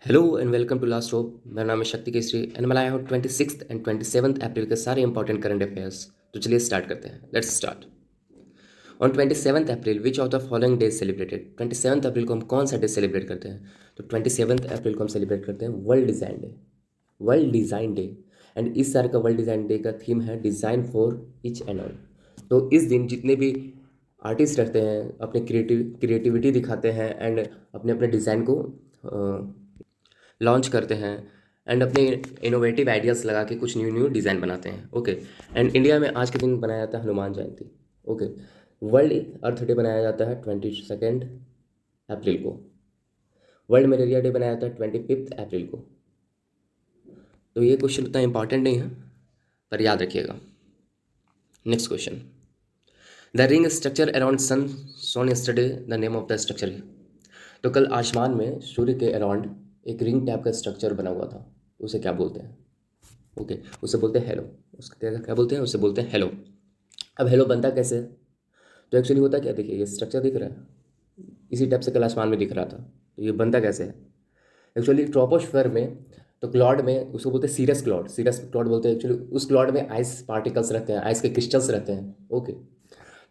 Hello and welcome to Last Hope. मेरा नाम है शक्ति केसरी एंड मैं लाया हूँ 26 एंड 27 अप्रैल के सारे इंपॉर्टेंट करंट अफेयर्स। तो चलिए स्टार्ट करते हैं। Let's start. On 27 April which of the following days celebrated. 27 अप्रैल को हम कौन सा डे सेलिब्रेट करते हैं? तो 27 अप्रैल को हम सेलिब्रेट करते हैं world design day. World design day. And इस साल का वर्ल्ड डिज़ाइन डे का थीम है design for each and all. तो इस दिन जितने भी आर्टिस्ट रहते हैं अपने क्रिएटिविटी दिखाते हैं एंड अपने अपने डिज़ाइन को लॉन्च करते हैं एंड अपने इनोवेटिव आइडियाज़ लगा के कुछ न्यू न्यू डिज़ाइन बनाते हैं। ओके। एंड इंडिया में आज के दिन बनाया जाता है हनुमान जयंती। ओके। वर्ल्ड अर्थ डे बनाया जाता है 22 अप्रैल को। वर्ल्ड मलेरिया डे बनाया जाता है 25 अप्रैल को। तो ये क्वेश्चन उतना इंपॉर्टेंट नहीं है पर याद रखिएगा। Next question. The ring structure around sun shown yesterday the name of the structure. तो कल आसमान में सूर्य के अराउंड एक रिंग टाइप का स्ट्रक्चर बना हुआ था, उसे क्या बोलते हैं? ओके। उसे बोलते हैं हेलो। उसको क्या क्या बोलते हैं? उसे बोलते हैं हेलो। अब हेलो बनता कैसे है? तो एक्चुअली होता क्या, देखिए ये स्ट्रक्चर दिख रहा है, इसी टाइप से कल आसमान में दिख रहा था। तो ये बनता कैसे है? एक्चुअली ट्रोपोस्फीयर में, तो क्लाउड में उसको बोलते हैं सीरस क्लाउड। सीरस क्लाउड बोलते हैं एक्चुअली उस क्लाउड में आइस पार्टिकल्स रहते हैं, आइस के क्रिस्टल्स रहते हैं। ओके।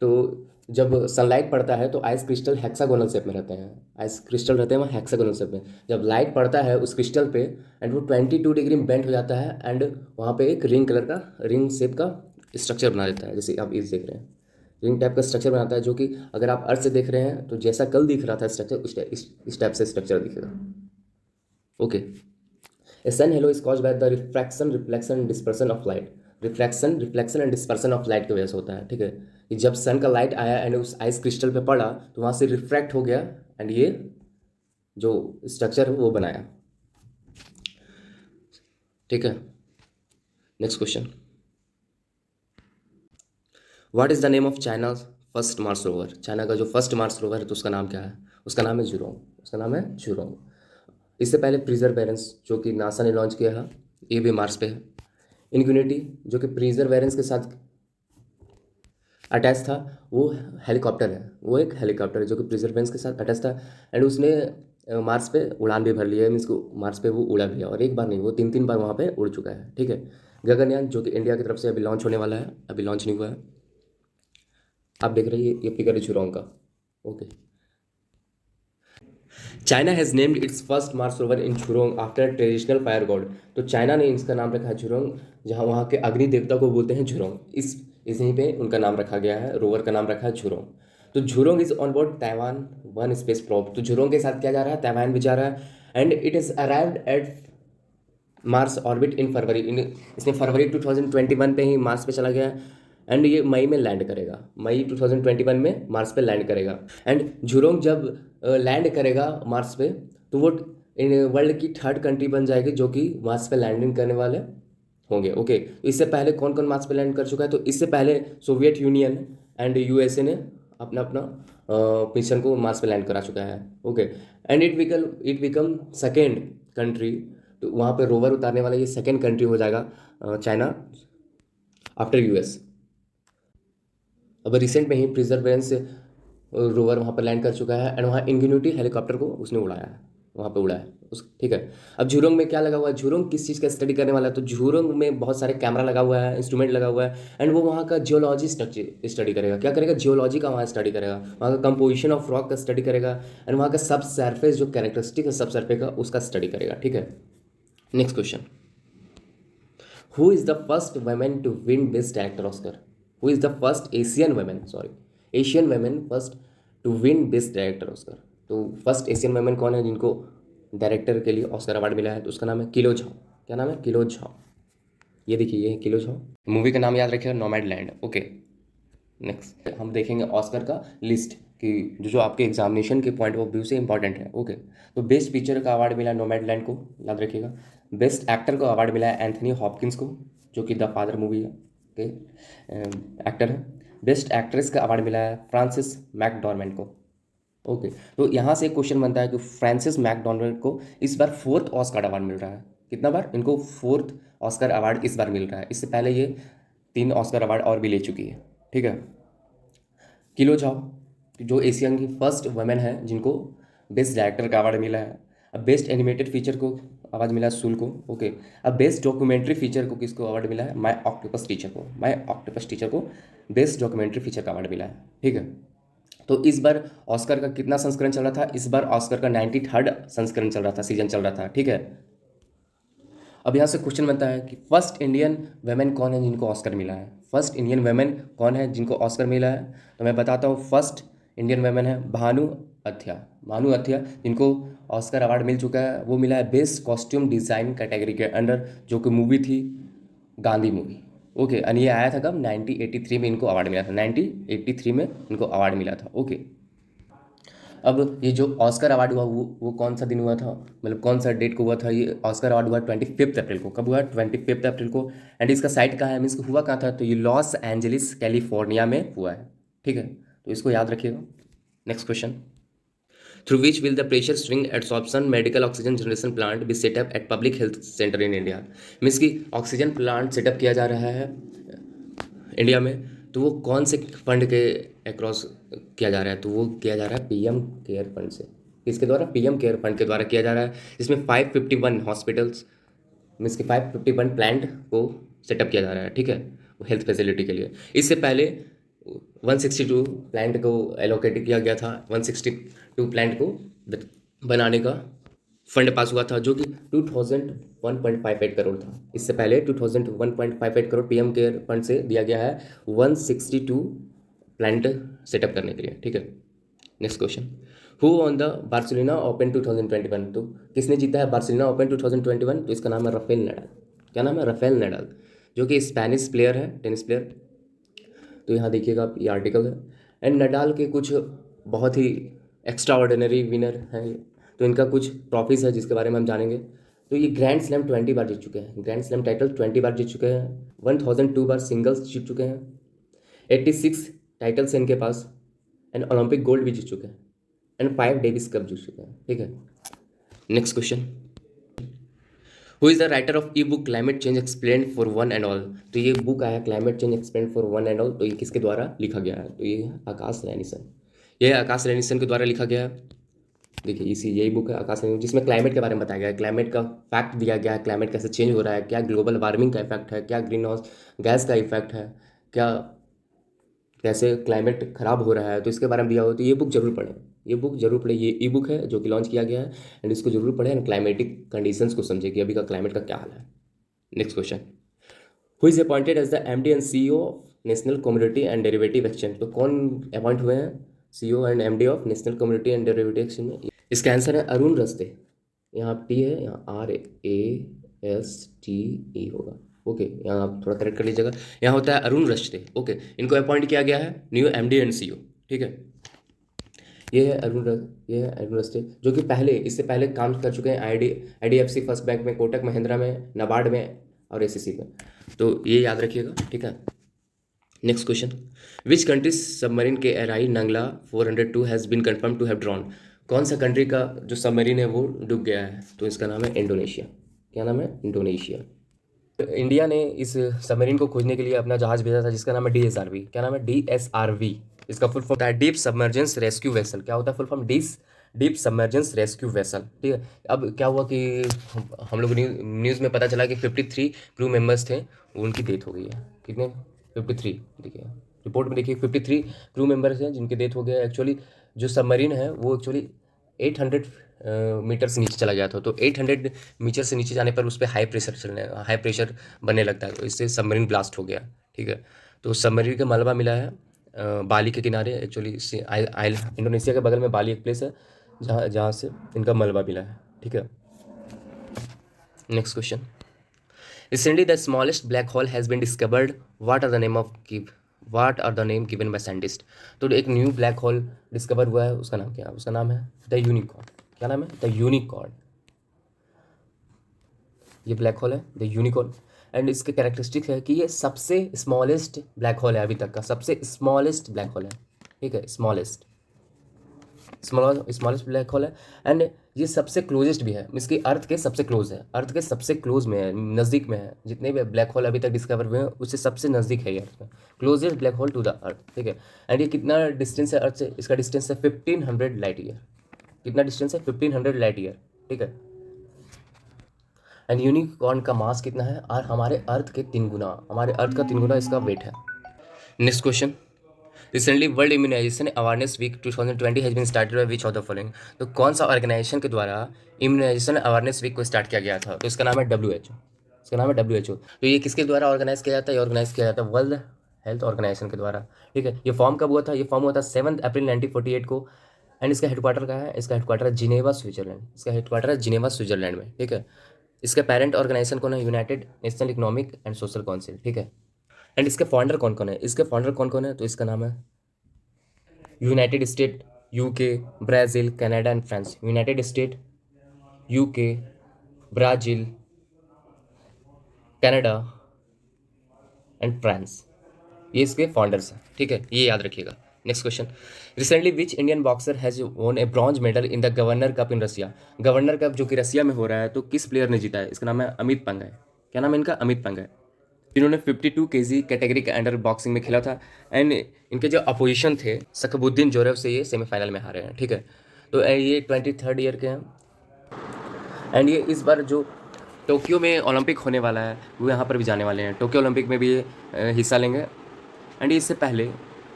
तो जब सनलाइट पड़ता है तो आइस क्रिस्टल हेक्सागोनल शेप में रहते हैं। आइस क्रिस्टल रहते हैं वहाँ हेक्सागोनल शेप में। जब लाइट पड़ता है उस क्रिस्टल पे एंड वो 22 डिग्री में बेंड हो जाता है एंड वहाँ पे एक रिंग कलर का, रिंग शेप का स्ट्रक्चर बना देता है, जैसे आप इस देख रहे हैं। रिंग टाइप का स्ट्रक्चर बनाता है जो कि अगर आप अर्थ से देख रहे हैं तो जैसा कल दिख रहा था स्ट्रक्चर इस टाइप से स्ट्रक्चर दिखेगा। Okay. A sun halo is caused by the refraction, reflection and dispersion of light. Reflection and dispersion of light की वजह से होता है। ठीक है, कि जब सन का लाइट आया एंड उस आइस क्रिस्टल पे पड़ा तो वहाँ से रिफ्रैक्ट हो गया एंड ये जो स्ट्रक्चर वो बनाया। ठीक है। Next question. What is the name of China first Mars rover. China का जो फर्स्ट मार्स रोवर है तो उसका नाम क्या है? उसका नाम है जुरोंग। उसका नाम है जुरोंग। इससे पहले प्रिजर्वेरेंस जो कि नासा ने लॉन्च किया है, ये भी मार्स पे है। इनक्यूनिटी जो कि प्रिजर्वेरेंस के साथ अटैच था, वो हेलीकॉप्टर है। वो एक हेलीकॉप्टर है जो कि प्रिजर्वेंस के साथ अटैच था एंड उसने मार्स पे उड़ान भी भर लिया है। मीन्स को मार्स पे वो उड़ा भी है और एक बार नहीं, वो तीन तीन बार वहाँ पे उड़ चुका है। ठीक है। गगनयान जो कि इंडिया की तरफ से अभी लॉन्च होने वाला है, अभी लॉन्च नहीं हुआ है। आप देख रहे हैं ये फिगर है जुरोंग का। Okay. China has named it's first Mars rover in Zhurong after traditional fire God. तो चाइना ने इसका नाम रखा है जुरोंग, जहाँ वहाँ के अग्नि देवता को बोलते हैं जुरोंग। इसी पे उनका नाम रखा गया है, रोवर का नाम रखा है जुरोंग। तो Zhurong is on board Taiwan one space probe. तो जुरोंग के साथ क्या जा रहा है? ताइवान भी जा रहा है and it is arrived at Mars orbit in February. इसने फरवरी 2021 पे ही मार्स पे चला गया एंड ये मई में लैंड करेगा। मई 2021 में मार्स पे लैंड करेगा एंड जुरोंग जब लैंड करेगा मार्स पे तो वो वर्ल्ड की थर्ड कंट्री बन जाएगी जो कि मार्स पे लैंडिंग करने वाले होंगे। ओके। तो इससे पहले कौन कौन मार्स पे लैंड कर चुका है? तो इससे पहले सोवियत यूनियन एंड यूएसए ने अपना अपना मिशन को मार्स पे लैंड करा चुका है। Okay. And it become second country. तो वहाँ पे रोवर उतारने वाला ये सेकेंड कंट्री हो जाएगा, चाइना आफ्टर यूएस। अब रिसेंट में ही प्रिजर्वेंस रोवर वहाँ पर लैंड कर चुका है एंड वहाँ इंग्यूनिटी हेलीकॉप्टर को उसने उड़ाया है, वहाँ पे उड़ा है उस। ठीक है। अब झुरोंग में क्या लगा हुआ है? झुरोंग किस चीज़ का स्टडी करने वाला है? तो झुरोंग में बहुत सारे कैमरा लगा हुआ है, इंस्ट्रूमेंट लगा हुआ है एंड वो वहाँ का जियोलॉजी स्टडी करेगा। क्या करेगा? जियोलॉजी का वहाँ स्टडी करेगा, वहाँ का कंपोजिशन ऑफ रॉक का स्टडी करेगा एंड वहाँ का सब सरफेस जो कैरेक्टरिस्टिक है सब सरफेस का उसका स्टडी करेगा। ठीक है। Next question. Who is the first woman to win Best Director Oscar? Who is the first Asian woman? Sorry, Asian woman first to win Best Director Oscar. तो first Asian women कौन है जिनको director के लिए Oscar award मिला है? तो उसका नाम है किलो झाओ। क्या नाम है? Kilo Zhao. ये देखिए, ये है किलो झाओ। मूवी का नाम याद रखिएगा, नोमैड लैंड। ओके। नेक्स्ट हम देखेंगे ऑस्कर का लिस्ट कि जो जो आपके एग्जामिनेशन के पॉइंट ऑफ व्यू से इंपॉर्टेंट है। ओके। तो बेस्ट पिक्चर का अवार्ड मिला नोमैड लैंड को, याद रखिएगा। बेस्ट एक्टर को अवार्ड मिला है एंथनी हॉपकिंस को, जो कि द फादर मूवी है के एक्टर है। बेस्ट एक्ट्रेस का अवार्ड मिला है फ्रांसिस मैकडॉर्मेंट को। ओके। तो यहाँ से एक क्वेश्चन बनता है कि फ्रांसिस मैकडॉर्मेंट को इस बार फोर्थ ऑस्कर अवार्ड मिल रहा है। कितना बार इनको फोर्थ ऑस्कर अवार्ड इस बार मिल रहा है? इससे पहले ये 3 ऑस्कर अवार्ड और भी ले चुकी है। ठीक है। किलो झाओ जो एशियन की फर्स्ट वुमेन है जिनको बेस्ट डायरेक्टर का अवार्ड मिला है। अब बेस्ट एनिमेटेड फीचर को अवार्ड मिला सूल को। ओके, अब बेस्ट डॉक्यूमेंट्री फीचर को किसको अवार्ड मिला है? माय ऑक्टोपस टीचर को। माय ऑक्टोपस टीचर को बेस्ट डॉक्यूमेंट्री फीचर का अवार्ड मिला है। ठीक है, तो इस बार ऑस्कर का कितना संस्करण चल रहा था? इस बार ऑस्कर का 93rd संस्करण चल रहा था, सीजन चल रहा था। ठीक है, अब यहाँ से क्वेश्चन बनता है कि फर्स्ट इंडियन वेमेन कौन है जिनको ऑस्कर मिला है? फर्स्ट इंडियन वेमेन कौन है जिनको ऑस्कर मिला है? तो मैं बताता हूँ, फर्स्ट इंडियन वेमेन है भानु अथिया। भानु अथिया जिनको ऑस्कर अवार्ड मिल चुका है, वो मिला है बेस्ट कॉस्ट्यूम डिज़ाइन कैटेगरी के अंडर, जो कि मूवी थी गांधी मूवी। ओके, एंड ये आया था कब? 1983 में इनको अवार्ड मिला था। 1983 में इनको अवार्ड मिला था। ओके, अब ये जो ऑस्कर अवार्ड हुआ वो कौन सा दिन हुआ था, मतलब कौन सा डेट को हुआ था? ये ऑस्कर अवार्ड हुआ 25 अप्रैल को। कब हुआ? 25 अप्रैल को। एंड इसका साइट कहाँ है, मीन्स हुआ कहाँ था? तो ये लॉस एंजलिस कैलिफोर्निया में हुआ है। ठीक है, तो इसको याद रखिएगा। Next question, through which will the pressure swing adsorption medical oxygen generation plant be setup at public health center in India? Means की ऑक्सीजन प्लांट सेटअप किया जा रहा है इंडिया में, तो वो कौन से फंड के अक्रॉस किया जा रहा है? तो वो किया जा रहा है पीएम केयर फंड से। किसके द्वारा? पीएम केयर फंड के द्वारा किया जा रहा है, जिसमें 551 हॉस्पिटल्स मीन्स कि 551 प्लांट को सेटअप किया जा रहा है। ठीक है, वो हेल्थ फैसिलिटी के लिए। इससे पहले 162 प्लांट को एलोकेट किया गया था। 162 प्लांट को बनाने का फंड पास हुआ था, जो कि 2001.58 करोड़ था। इससे पहले 2001.58 करोड़ पीएम केयर फंड से दिया गया है 162 प्लांट सेटअप करने के लिए। ठीक है, next question, who on the Barcelona open 2021? तो किसने जीता है बार्सिलोना ओपन 2021? तो इसका नाम है राफेल नडाल। क्या नाम है? राफेल नडाल, जो कि स्पेनिश प्लेयर है, टेनिस प्लेयर। तो यहाँ देखिएगा आप, ये आर्टिकल है। एंड नडाल के कुछ बहुत ही एक्स्ट्रा ऑर्डिनरी विनर हैं, तो इनका कुछ ट्रॉफीज़ है जिसके बारे में हम जानेंगे। तो ये ग्रैंड स्लैम 20 बार जीत चुके हैं। ग्रैंड स्लैम टाइटल 20 बार जीत चुके हैं। 1002 बार सिंगल्स जीत चुके हैं। 86 टाइटल्स हैं इनके पास। एंड ओलंपिक गोल्ड भी जीत चुके हैं। एंड 5 डेविस कप जीत चुके हैं। ठीक है, next question, who is the writer of E book climate change explain for one and all? तो ये बुक आया climate change explain for one and all, तो ये किसके द्वारा लिखा गया है? तो ये है आकाश रैनिसन। ये आकाश रैनिसन के द्वारा लिखा गया है। देखिए, इसी यही बुक है आकाश रैनिसन, जिसमें क्लाइमेट के बारे में बताया गया है। क्लाइमेट का फैक्ट दिया गया है, क्लाइमेट कैसे चेंज हो रहा है, क्या ग्लोबल वार्मिंग का इफेक्ट है, क्या ग्रीन हाउस गैस का इफेक्ट है, क्या कैसे क्लाइमेट ख़राब हो रहा है, तो इसके बारे में दिया हो। तो ये बुक जरूर पढ़ें, ये बुक जरूर पढ़ें। ये ई बुक है जो कि लॉन्च किया गया है, एंड इसको जरूर पढ़ें एंड क्लाइमेटिक कंडीशंस को समझें कि अभी का क्लाइमेट का क्या हाल है। Next question, who is appointed as the MD and CEO of National Community and Derivative Exchange? तो कौन अपॉइंट हुए हैं CEO and MD of National Community and Derivative Exchange में? इसका आंसर है अरुण रस्ते। यहाँ टी है, यहाँ RASTE होगा। ओके, यहाँ आप थोड़ा करेक्ट कर लीजिएगा। यहाँ होता है अरुण रस्ते। ओके, इनको अपॉइंट किया गया है न्यू एमडी एंड सीईओ। ठीक है, ये है अरुण रस्ते, जो कि इससे पहले काम कर चुके हैं IDFC फर्स्ट बैंक में, कोटक महिंद्रा में, नाबार्ड में और ACC में। तो ये याद रखिएगा। ठीक है, next question, which country submarine K R I Nanggala 402 has been confirmed to have drowned? कौन सा कंट्री का जो सबमरीन है वो डूब गया है? तो इसका नाम है इंडोनेशिया। क्या नाम है? इंडोनेशिया। इंडिया ने इस सबमरीन को खोजने के लिए अपना जहाज भेजा था, जिसका नाम है DSRV। क्या नाम है? DSRV। इसका फुल फॉर्म होता है डीप सबमर्जेंस रेस्क्यू वेसल। क्या होता है full form? Deep submergence rescue vessel. ठीक है, अब क्या हुआ कि हम लोग न्यूज़ में पता चला कि 53 क्रू मेंबर्स थे, उनकी डेथ हो गई है। कितने? 53। देखिए रिपोर्ट में, देखिए 53 क्रू मेंबर्स हैं जिनकी डेथ हो गया। एक्चुअली जो सबमरीन है वो एक्चुअली 800 मीटर से नीचे चला गया था। तो 800 मीटर से नीचे जाने पर उस पर हाई प्रेशर बनने लगता है, तो इससे सबमरीन ब्लास्ट हो गया। ठीक है, तो सबमरीन का मलबा मिला है बाली के किनारे। एक्चुअली इंडोनेशिया के बगल में बाली एक प्लेस है जहाँ से इनका मलबा मिला है। ठीक है, next question, recently the smallest black hole has been discovered, what are the name given by scientist? तो एक न्यू ब्लैक होल डिस्कवर हुआ है, उसका नाम क्या है? उसका नाम है द यूनिकॉर्न। क्या नाम है? The unicorn. ये ब्लैक होल है द यूनिकॉर्न, एंड इसके कैरेक्टरिस्टिक है कि ये सबसे स्मॉलेस्ट ब्लैक होल है, अभी तक का सबसे स्मॉलेस्ट ब्लैक होल है। ठीक है, स्मॉलेस्ट ब्लैक होल है, एंड ये सबसे क्लोजेस्ट भी है, इसकी अर्थ के सबसे क्लोज है, अर्थ के सबसे क्लोज में है, नज़दीक में है। जितने भी ब्लैक होल अभी तक डिस्कवर हुए हैं उससे सबसे नज़दीक है ये अर्थ में, closest black hole to the earth. ठीक है, एंड ये कितना डिस्टेंस है अर्थ से? इसका डिस्टेंस है 1500 लाइट ईयर। कितना डिस्टेंस है? 1500 लाइट ईयर। ठीक है। एंड यूनिकॉर्न का मास कितना है? और हमारे अर्थ के 3 गुना, हमारे अर्थ का 3 गुना इसका वेट है। Next question, recently World Immunization Awareness Week 2020 has been started by which of the following? तो कौन सा ऑर्गेनाइजेशन के द्वारा इम्यूनाइजेशन अवेयरनेस वीक को स्टार्ट किया गया था? तो इसका नाम है WHO। इसका नाम है WHO। तो ये किसके द्वारा ऑर्गेनाइज किया जाता है? ये ऑर्गेनाइज किया जाता है वर्ल्ड हेल्थ ऑर्गेनाइजेशन के द्वारा। ठीक है। ये फॉर्म कब हुआ था? ये फॉर्म हुआ था 7 अप्रैल 1948 को। एंड इसका हेडक्वार्टर कहाँ है? इसका हेडक्वार्टर है जिनेवा, स्विट्जरलैंड। इसका हेडक्वार्टर है जिनेवा, स्विट्जरलैंड में। ठीक है। इसका पेरेंट ऑर्गेनाइजेशन कौन है? United national economic and social council. ठीक है। एंड इसके फाउंडर कौन कौन है? इसके फाउंडर कौन कौन है? तो इसका नाम है United State, UK, Brazil, Canada and France. United State, UK, Brazil, Canada and France, ये इसके फाउंडर्स हैं। ठीक है, ये याद रखिएगा। Next question, recently which Indian boxer has won a bronze medal in the Governor Cup in Russia? Governor Cup जो कि रसिया में हो रहा है, तो किस प्लेयर ने जीता है? इसका नाम है अमित पंघल। क्या नाम है इनका? अमित पंघल। इन्होंने 52 केजी कैटेगरी के अंडर बॉक्सिंग में खेला था। एंड इनके जो अपोजिशन थे सकबुद्दीन जोरेव से ये सेमीफाइनल में हारे हैं। ठीक है। तो ये 23rd ईयर के हैं। एंड ये इस बार जो टोक्यो में ओलंपिक होने वाला है वो यहाँ पर भी जाने वाले हैं। टोक्यो ओलंपिक में भी ये हिस्सा लेंगे। एंड इससे पहले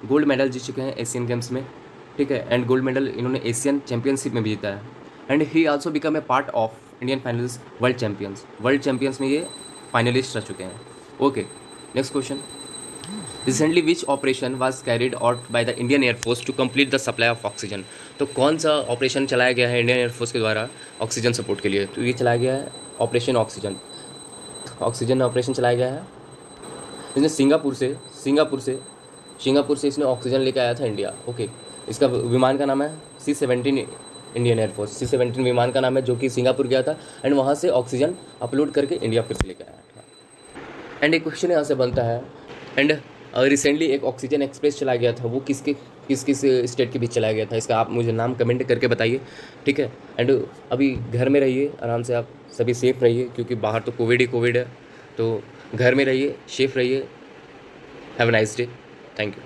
गोल्ड मेडल जीत चुके हैं एशियन गेम्स में। ठीक है। एंड गोल्ड मेडल इन्होंने एशियन चैंपियनशिप में भी जीता है। And he also become a part of Indian finalist world champions में ये फाइनलिस्ट रह चुके हैं। Okay. Next question, recently which operation was carried out by the Indian Air Force to complete the supply of oxygen? तो कौन सा operation चलाया गया है इंडियन एयरफोर्स के द्वारा ऑक्सीजन सपोर्ट के लिए? तो ये चलाया गया है ऑपरेशन ऑक्सीजन। ऑक्सीजन ऑपरेशन चलाया गया है। इसने सिंगापुर से इसने ऑक्सीजन लेकर आया था इंडिया। ओके। इसका विमान का नाम है C-17। इंडियन एयरफोर्स C-17 विमान का नाम है, जो कि सिंगापुर गया था एंड वहाँ से ऑक्सीजन अपलोड करके इंडिया फिर से लेकर आया था। एंड एक क्वेश्चन यहाँ से बनता है, एंड रिसेंटली एक ऑक्सीजन एक्सप्रेस चला गया था, वो किस किस स्टेट के बीच चलाया गया था? इसका आप मुझे नाम कमेंट करके बताइए। ठीक है। एंड अभी घर में रहिए, आराम से आप सभी सेफ रहिए, क्योंकि बाहर तो कोविड है। तो घर में रहिए, सेफ रहिए। Have a nice day. Thank you.